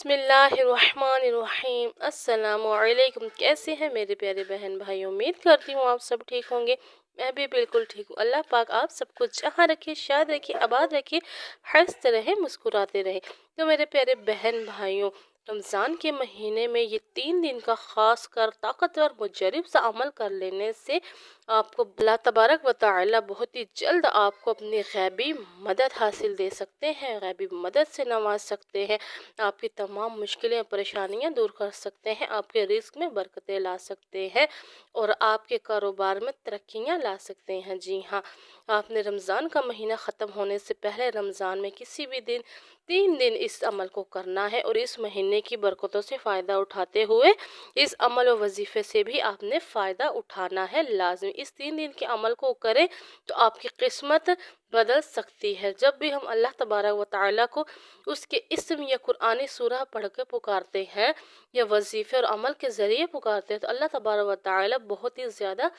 बिस्मिल्लाहिर्रहमानिर्रहीम। अस्सलाम वालेकुम। कैसे हैं मेरे प्यारे बहन भाई? उम्मीद करती हूँ आप सब ठीक होंगे। मैं भी बिल्कुल ठीक हूँ। अल्लाह पाक आप सबको जहाँ रखे, शाद रखे, आबाद रखे, हंसते रहे, मुस्कुराते रहे। तो मेरे प्यारे बहन भाइयों, रमज़ान के महीने में ये 3 दिन का ख़ास कर ताकतवर मुजरिब सा अमल कर लेने से आपको अल्लाह तबारक व तआला बहुत ही जल्द आपको अपनी गैबी मदद हासिल दे सकते हैं, गैबी मदद से नवाज सकते हैं, आपकी तमाम मुश्किलें परेशानियां दूर कर सकते हैं, आपके रिस्क में बरकतें ला सकते हैं और आपके कारोबार में तरक्कियां ला सकते हैं। जी हाँ, आपने रमज़ान का महीना ख़त्म होने से पहले रमज़ान में किसी भी दिन 3 दिन इस अमल को करना है और इस महीने की बरकतों से फ़ायदा उठाते हुए इस अमल व वजीफ़े से भी आपने फ़ायदा उठाना है लाजमी। इस 3 दिन के अमल को करें तो आपकी किस्मत बदल सकती है। जब भी हम अल्लाह तबारक व तआला को उसके इस्म या कुरानी सूरह पढ़ के पुकारते हैं या वजीफ़े और अमल के ज़रिए पुकारते हैं तो अल्लाह तबारक व तआला बहुत ही ज़्यादा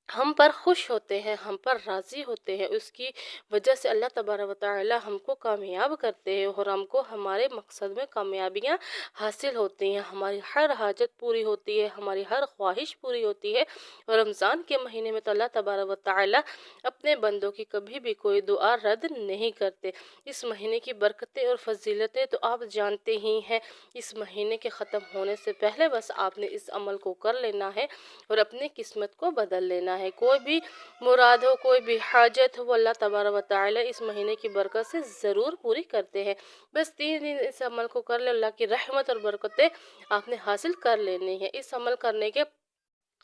हम पर खुश होते हैं, हम पर राज़ी होते हैं। उसकी वजह से अल्लाह तबारक व तआला हमको कामयाब करते हैं और हमको हमारे मकसद में कामयाबियाँ हासिल होती हैं, हमारी हर हाजत पूरी होती है, हमारी हर ख्वाहिश पूरी होती है। और रमज़ान के महीने में तो अल्लाह तबारक व तआला अपने बंदों की कभी भी कोई दुआ रद्द नहीं करते। इस महीने की बरकतें और फजीलतें तो आप जानते ही हैं। इस महीने के ख़त्म होने से पहले बस आपने इस अमल को कर लेना है और अपनी किस्मत को बदल लेना है। कोई भी मुराद हो, कोई भी हाजत हो, वो अल्लाह तबारक व तआला इस महीने की बरकत से ज़रूर पूरी करते हैं। बस 3 दिन इस अमल को कर ले, अल्लाह की रहमत और बरकतें आपने हासिल कर लेनी है। इस अमल करने के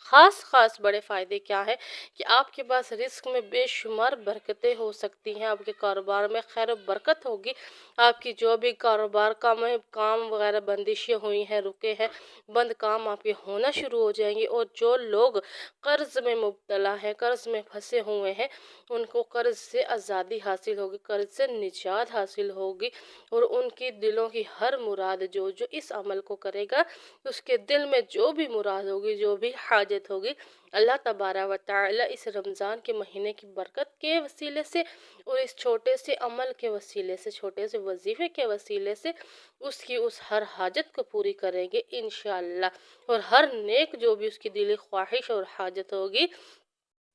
खास बड़े फ़ायदे क्या है कि आपके पास रिस्क में बेशुमार बरकतें हो सकती हैं, आपके कारोबार में खैर और बरकत होगी। आपकी जो भी कारोबार काम वगैरह बंदिशें हुई हैं, रुके हैं, बंद काम आपके होना शुरू हो जाएंगे। और जो लोग कर्ज़ में मुब्तला हैं, कर्ज़ में फंसे हुए हैं, उनको कर्ज़ से आज़ादी हासिल होगी, कर्ज़ से निजात हासिल होगी और उनकी दिलों की हर मुराद जो जो इस अमल को करेगा उसके दिल में जो भी मुराद होगी, जो भी हाजत होगी, अल्लाह तबारक व तआला इस रमज़ान के महीने की बरकत के वसीले से और इस छोटे से अमल के वसीले से, छोटे से वजीफ़े के वसीले से उसकी उस हर हाजत को पूरी करेंगे इंशाअल्लाह। और हर नेक जो भी उसकी दिली ख्वाहिश और हाजत होगी,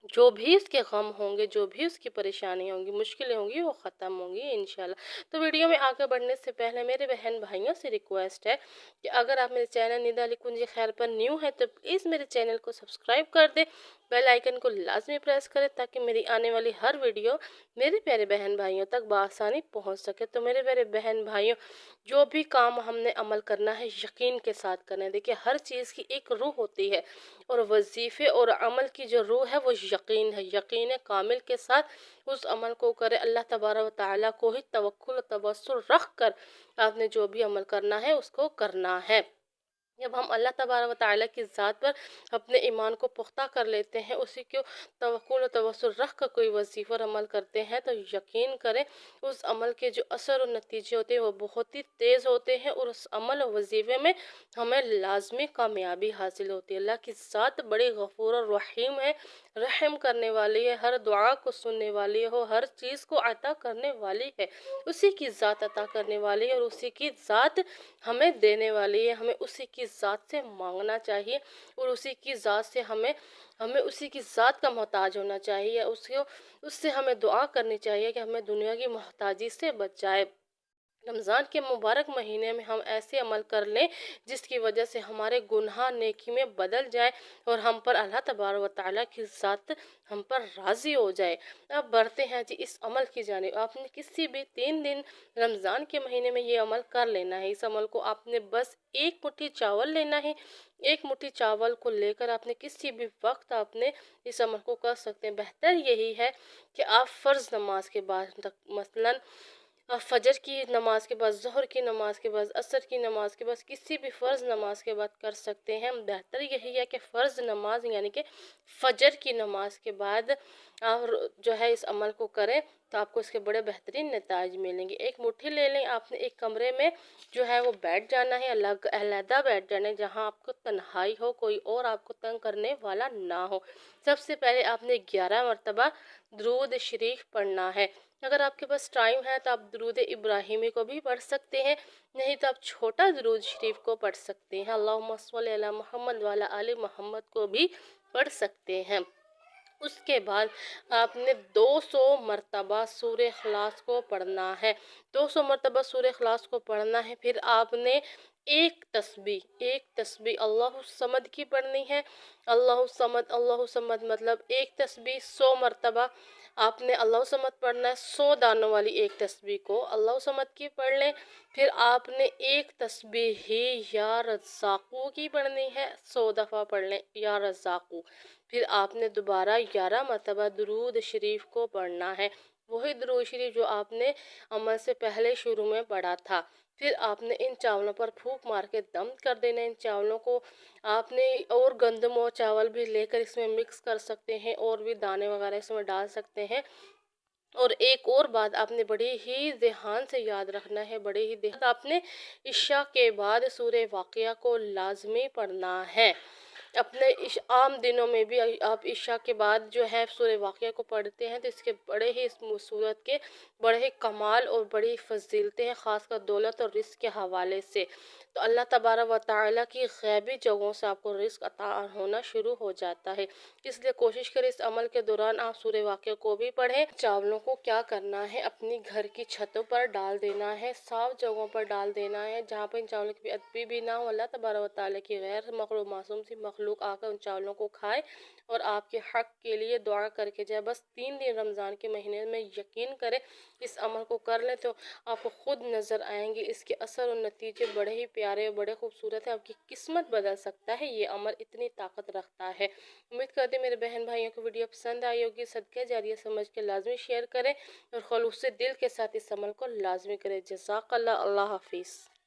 जो भी उसके गम होंगे, जो भी उसकी परेशानी होंगी, मुश्किलें होंगी, वो ख़त्म होंगी इंशाल्लाह। तो वीडियो में आगे बढ़ने से पहले मेरे बहन भाइयों से रिक्वेस्ट है कि अगर आप मेरे चैनल निदा अली कुंजी खैर पर न्यू है तो प्लीज़ मेरे चैनल को सब्सक्राइब कर दे, बेल आइकन को लाजमी प्रेस करें ताकि मेरी आने वाली हर वीडियो मेरे प्यारे बहन भाइयों तक बआसानी पहुँच सके। तो मेरे प्यारे बहन भाइयों, जो भी काम हमने अमल करना है यकीन के साथ करना। देखिए, हर चीज़ की एक रूह होती है और वजीफ़े और अमल की जो रूह है वो यकीन है। यकीन कामिल के साथ उस अमल को करे, अल्लाह तबारक व तआला को ही तवक्कुल और तवस्सुल रख कर आपने जो भी अमल करना है उसको करना है। जब हम अल्लाह तबारक व तआला की ज़ात पर अपने ईमान को पुख्ता कर लेते हैं, उसी को तवक्कुल और तवस्सुल रख कर कोई वजीफ़ा और अमल करते हैं तो यकीन करें उस अमल के जो असर और नतीजे होते हैं वो बहुत ही तेज़ होते हैं और उस अमल और वजीफ़े में हमें लाजमी कामयाबी हासिल होती है। अल्लाह की ज़ात बड़ी गफूर और रहीम है, रहम करने वाली है, हर दुआ को सुनने वाली है, हर चीज़ को अता करने वाली है। उसी की ज़ात अता करने वाली है और उसी की ज़ात हमें देने वाली है। हमें उसी की ज़ात से मांगना चाहिए और उसी की ज़ात से हमें हमें उसी की ज़ात का मोहताज होना चाहिए। उससे हमें दुआ करनी चाहिए कि हमें दुनिया की मोहताजी से बच जाए। रमज़ान के मुबारक महीने में हम ऐसे अमल कर लें जिसकी वजह से हमारे गुनाह नेकी में बदल जाए और हम पर अल्लाह तबारक व तआला की ज़ात हम पर राज़ी हो जाए। अब बढ़ते हैं जी इस अमल की जानिब। आपने किसी भी 3 दिन रमज़ान के महीने में ये अमल कर लेना है। इस अमल को आपने बस एक मुट्ठी चावल लेना है। एक मुट्ठी चावल को लेकर आपने किसी भी वक्त आपने इस अमल को कर सकते हैं। बेहतर यही है कि आप फ़र्ज़ नमाज के बाद मसलन फजर की नमाज के बाद, ज़ोहर की नमाज के बाद, असर की नमाज के बाद, किसी भी फ़र्ज़ नमाज के बाद कर सकते हैं। बेहतर यही है कि फ़र्ज़ नमाज यानी कि फजर की नमाज के बाद आप जो है इस अमल को करें तो आपको इसके बड़े बेहतरीन नताइज मिलेंगे। एक मुट्ठी ले लें, आपने एक कमरे में जो है वो बैठ जाना है, अलग अलहदा बैठ जाना है जहाँ आपको तन्हाई हो, कोई और आपको तंग करने वाला ना हो। सबसे पहले आपने 11 मरतबा दुरूद शरीफ पढ़ना है। اگر آپ کے پاس ٹائم ہے تو آپ درود ابراہیمی کو بھی پڑھ سکتے ہیں، نہیں تو آپ چھوٹا درود شریف کو پڑھ سکتے ہیں، اللہم صلی علی محمد وعلی آل محمد کو بھی پڑھ سکتے ہیں۔ اس کے بعد آپ نے 200 مرتبہ سورہ اخلاص کو پڑھنا ہے، 200 مرتبہ سورہ اخلاص کو پڑھنا ہے۔ پھر آپ نے ایک تسبیح اللہ الصمد کی پڑھنی ہے۔ اللہ الصمد مطلب ایک تسبیح 100 مرتبہ آپ نے اللہ الصمد پڑھنا ہے، 100 دانوں والی ایک تسبیح کو اللہ الصمد کی پڑھ لیں۔ پھر آپ نے ایک تسبیح ہی یا رزاقو کی پڑھنی ہے، 100 دفعہ پڑھ لیں یا رزاقو۔ پھر آپ نے دوبارہ 11 مرتبہ درود شریف کو پڑھنا ہے، وہی درود شریف جو آپ نے عمل سے پہلے شروع میں پڑھا تھا۔ پھر آپ نے ان چاولوں پر پھونک مار کے دم کر دینا ہے۔ ان چاولوں کو آپ نے اور گندم اور چاول بھی لے کر اس میں مکس کر سکتے ہیں، اور بھی دانے وغیرہ اس میں ڈال سکتے ہیں۔ اور ایک اور بات آپ نے بڑی ہی ذہان سے یاد رکھنا ہے، آپ نے عشاء کے بعد سورہ واقعہ کو لازمی پڑھنا ہے۔ اپنے عام دنوں میں بھی آپ عشاء کے بعد جو ہے سورہ واقعہ کو پڑھتے ہیں تو اس کے بڑے ہی اس صورت کے بڑے ہی کمال اور بڑی فضیلتیں ہیں، خاص کر دولت اور رزق کے حوالے سے۔ تو اللہ تبارک و تعالیٰ کی غیبی جگہوں سے آپ کو رزق عطا ہونا شروع ہو جاتا ہے، اس لیے کوشش کریں اس عمل کے دوران آپ سورہ واقعہ کو بھی پڑھیں۔ چاولوں کو کیا کرنا ہے، اپنی گھر کی چھتوں پر ڈال دینا ہے، صاف جگہوں پر ڈال دینا ہے جہاں پر ان چاولوں کی ادبی بھی نہ ہو، اللہ تبارک و تعالیٰ کی غیر مخلوق معصوم سی مخلوق آ کر ان چاولوں کو کھائے اور آپ کے حق کے لیے دعا کر کے جائے۔ بس 3 دن رمضان کے مہینے میں یقین کریں، اس عمل کو کر لیں تو آپ کو خود نظر آئیں گے اس کے اثر اور نتیجے بڑے ہی پیارے اور بڑے خوبصورت ہیں۔ آپ کی قسمت بدل سکتا ہے، یہ عمل اتنی طاقت رکھتا ہے۔ امید کرتے ہیں میرے بہن بھائیوں کو ویڈیو پسند آئی ہوگی، صدقہ جاریہ سمجھ کے لازمی شیئر کریں اور خلوص دل کے ساتھ اس عمل کو لازمی کریں۔ جزاک اللہ، اللہ حافظ۔